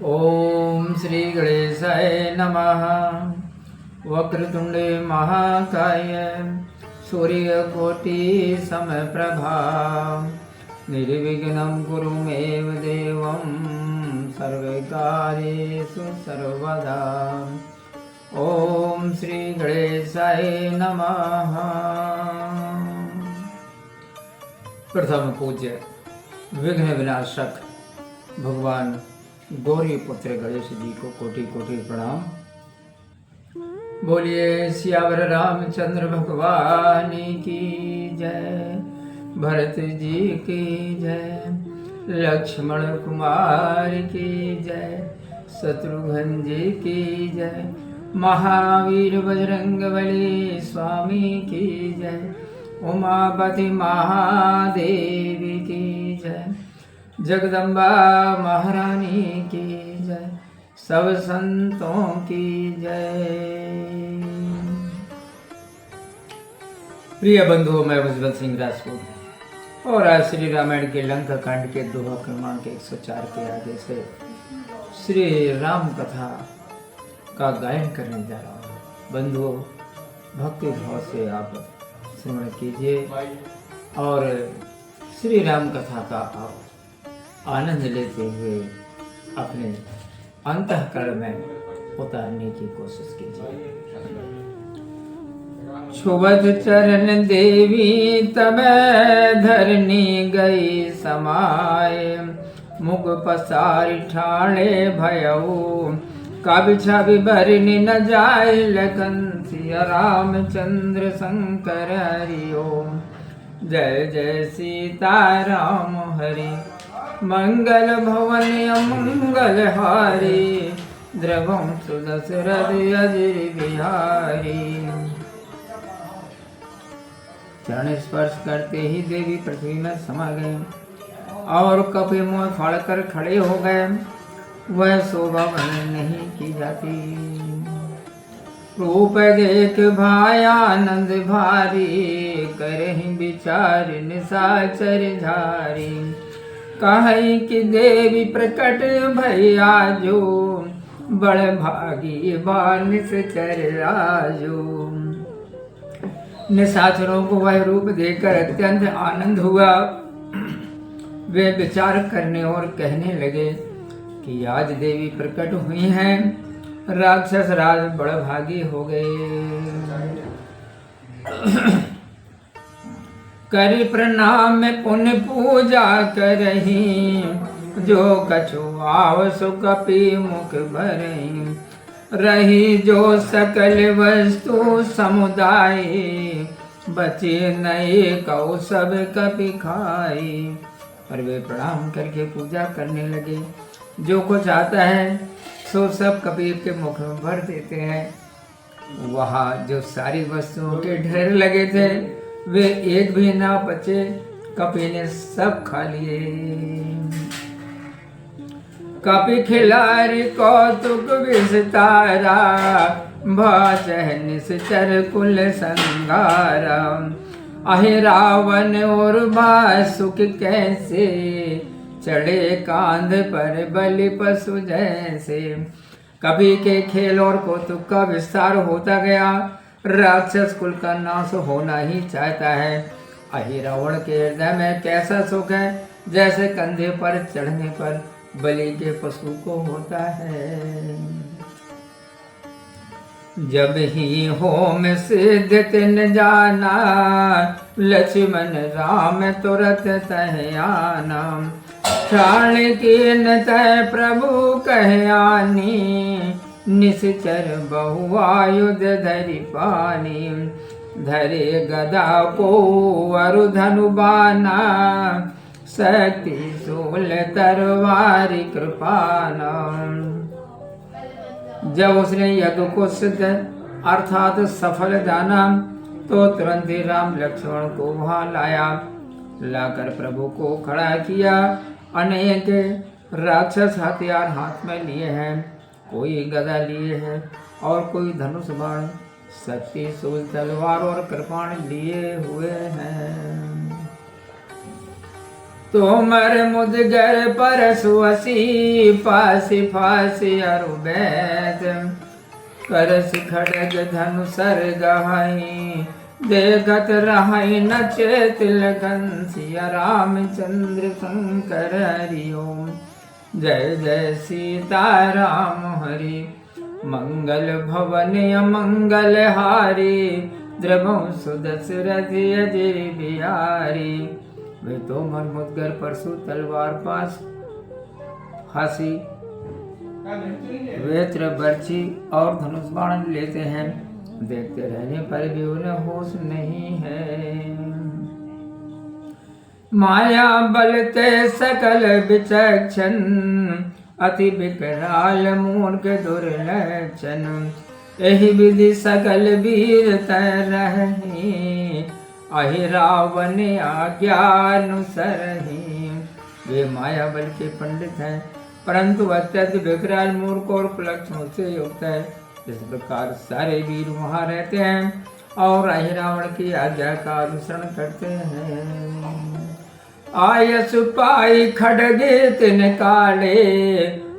ओम श्री गणेशाय नमः। वक्रतुंडे महाकाय सूर्यकोटि समप्रभा निर्विघ्नं कुरु मे देवं सर्वकार्येषु सर्वदा। ओम श्री गणेशाय नमः। प्रथम पूज्य विघ्न विनाशक भगवान गौरी पुत्र गणेश जी को कोटि कोटि प्रणाम। बोलिए सियावर रामचंद्र भगवान की जय, भरत जी की जय, लक्ष्मण कुमार की जय, शत्रुघ्न जी की जय, महावीर बजरंगबली स्वामी की जय, उमापति महादेवी की जय, जगदम्बा महारानी की जय, सब संतों की जय। प्रिय बंधुओं, मैं उज्जवल सिंह राजपूत और आज श्री रामायण के लंका कांड के दोहा क्रमांक 104 के आगे से श्री राम कथा का गायन करने जा रहा हूँ। बंधुओं, भक्ति भाव से आप श्रवण कीजिए और श्री राम कथा का आप आनंद लेते हुए अपने अंतःकरण में उतारने की कोशिश कीजिए। छुबत चरण देवी तब धरनी गई समाये, मुख पसारी ठाणे भयऊ कभी छवि भरनी न जाए, लखन सिया रामचंद्र शंकर हरि ओम। जय जय सीता राम हरि, मंगल भवन अमंगल हारी, द्रवम सुदशरथ अजिर बिहारी। चरण स्पर्श करते ही देवी पृथ्वी में समा गए और कपि मुंह फाड़कर खड़े हो गए। वह शोभा वर्णन नहीं की जाती। रूप देख भाई आनंद भारी, करहि विचार निशाचर झारी। कहीं कि देवी प्रकट भैया जो, बड़ भागी निश्चर आजो। निशाचरों को वह रूप देखकर अत्यंत आनंद हुआ। वे विचार करने और कहने लगे कि आज देवी प्रकट हुई हैं, राक्षस राज बड़ भागी हो गए। करी प्रणाम पुण्य पूजा करही, जो कछु आवसु कपि मुख भरही। रही जो सकल वस्तु समुदाय, बचे नहीं कौ सब कपि खाई। और वे प्रणाम करके पूजा करने लगे। जो कुछ आता है सो सब कबीर के मुख में भर देते हैं। वहाँ जो सारी वस्तुओं के ढेर लगे थे वे एक भी ना बचे, कपि ने सब खा लिए। कपि खिलारी कौतुक विस्तारा, भाचह निश्चर कुल संगारा। अहि रावण और भासुक कैसे, चढ़े कांध पर बलि पशु जैसे। कपि के खेल और कौतुक का विस्तार होता गया। राक्षस कुल का नाश होना ही चाहता है। अहि रावण के हृदय में कैसा सुख है, जैसे कंधे पर चढ़ने पर बलि के पशु को होता है। जब ही होम सिद्ध तिन जाना, लक्ष्मण राम तुरत तह आना। प्राण कीन तय प्रभु कह आनी, निश्चर बहुआयुध धरि पानी। धरे गदा को अरु धनु बाना, शक्ति शूल तरवारी कृपाना। जब उसने यज्ञ को सिद्ध अर्थात सफल जाना तो तुरंत ही राम लक्ष्मण को वहां लाया। लाकर प्रभु को खड़ा किया। अनेक राक्षस हथियार हाथ में लिए हैं, कोई गदा लिए है और कोई धनुष बाण, शक्ति शूल तलवार और कृपाण लिए हुए हैं। तोमर मुदगर परसुअसी फांसी फांसी अरु बैद करस खड़ग धनुसर गहाई देखत रहाई नचे तिलकन सिया रामचंद्र शंकर हरि ओम। जय जय सीताराम हरि मंगल भवन मंगल हारी द्रवौ सुदशरथ अजय बिहारी। वे तोमर मुदगर परशु तलवार पास फांसी वेत्र बर्छी और धनुष बाण लेते हैं, देखते रहने पर भी उन्हें होश नहीं है। माया बलते सकल विचक्षण अति विकराल मूर्ख दुर्लक्षण एहि विधि सकल वीर तरहि अहि रावण आज्ञानुसरहि। वे माया बल के पंडित हैं परंतु अत्यंत विकराल मूर्ख और कुलक्षणों से युक्त है। इस प्रकार सारे वीर वहाँ रहते हैं और अहि रावण की आज्ञा का अनुसरण करते हैं। आयस पाई खड़गे तिन काले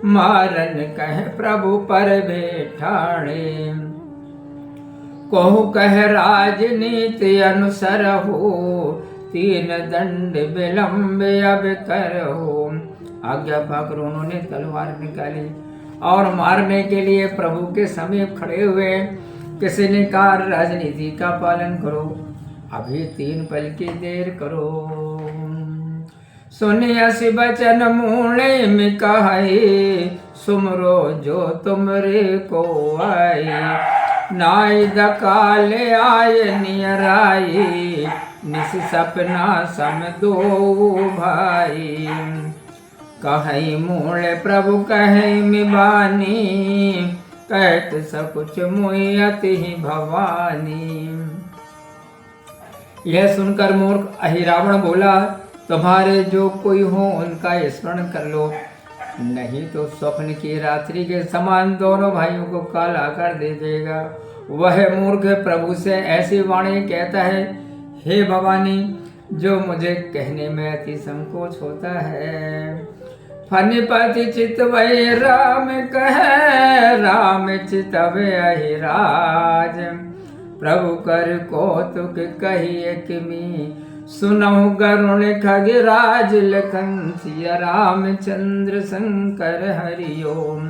मारन कह प्रभु पर बैठाणे। कहु कह राजनीति अनुसर हो तीन दंड विलंब अब करहो। आज्ञा पाकर उन्होंने तलवार निकाली और मारने के लिए प्रभु के समीप खड़े हुए। किसी ने कहा राजनीति का पालन करो, अभी 3 पल की देर करो। सुनियस बचन मूणे में कहे सुमरो जो तुमरे को आई। नाई दकाल आय नियराई निस सपना सम दो भाई। कहीं मूल प्रभु कहीं मिबानी कहत सकुच मुयति भवानी। यह सुनकर मूर्ख अहि रावण बोला, तुम्हारे जो कोई हो उनका स्मरण कर लो, नहीं तो स्वप्न की रात्रि के समान दोनों भाइयों को काल आकर दे देगा। वह मूर्ख प्रभु से ऐसी वाणी कहता है, हे भवानी जो मुझे कहने में अति संकोच होता है। फनिपति चितवै राम कहे राम चितवे अहिराज। प्रभु कर कौतुक कहिए किमी सुनहु गरुण खगराज। लखन सिया रामचंद्र शंकर हरि ओम।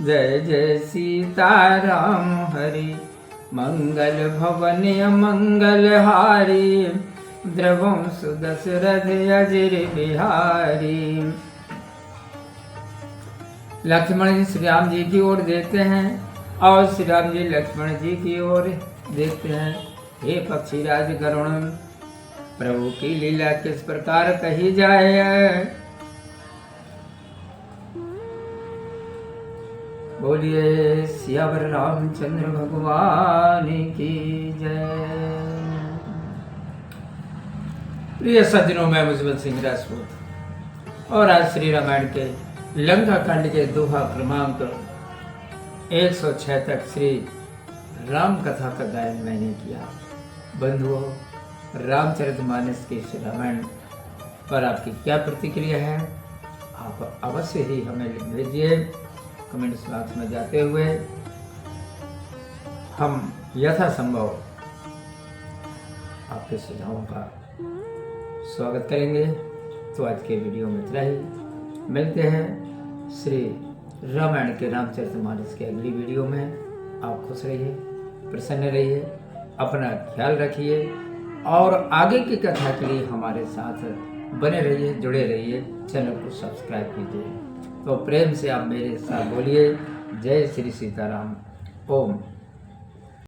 जय जय सीताराम हरि मंगल भवन मंगल हारी द्रवौ सुदशरथ अजर बिहारी। लक्ष्मण जी श्री राम जी की ओर देखते हैं और श्री राम जी लक्ष्मण जी की ओर देखते हैं। हे पक्षीराज गरुण, प्रभु की लीला किस प्रकार कही जाए। बोलिए सियावर रामचंद्र भगवान की जय। प्रिय सज्जनों, मैं मुजफ्फर सिंह राजपूत और आज श्री रामायण के लंका कांड के दोहा क्रमांक 106 तक श्री राम कथा का गायन मैंने किया। बंधुओं, रामचरितमानस के श्री रामायण पर आपकी क्या प्रतिक्रिया है, आप अवश्य ही हमें भेजिए कमेंट्स बॉक्स में जाते हुए। हम यथासंभव आपके सुझावों का स्वागत करेंगे। तो आज के वीडियो में इतना ही, मिलते हैं श्री रामायण के रामचरितमानस के अगली वीडियो में। आप खुश रहिए, प्रसन्न रहिए, अपना ख्याल रखिए और आगे की कथा के लिए हमारे साथ बने रहिए, जुड़े रहिए, चैनल को सब्सक्राइब कीजिए। तो प्रेम से आप मेरे साथ बोलिए, जय श्री सीताराम। ओम।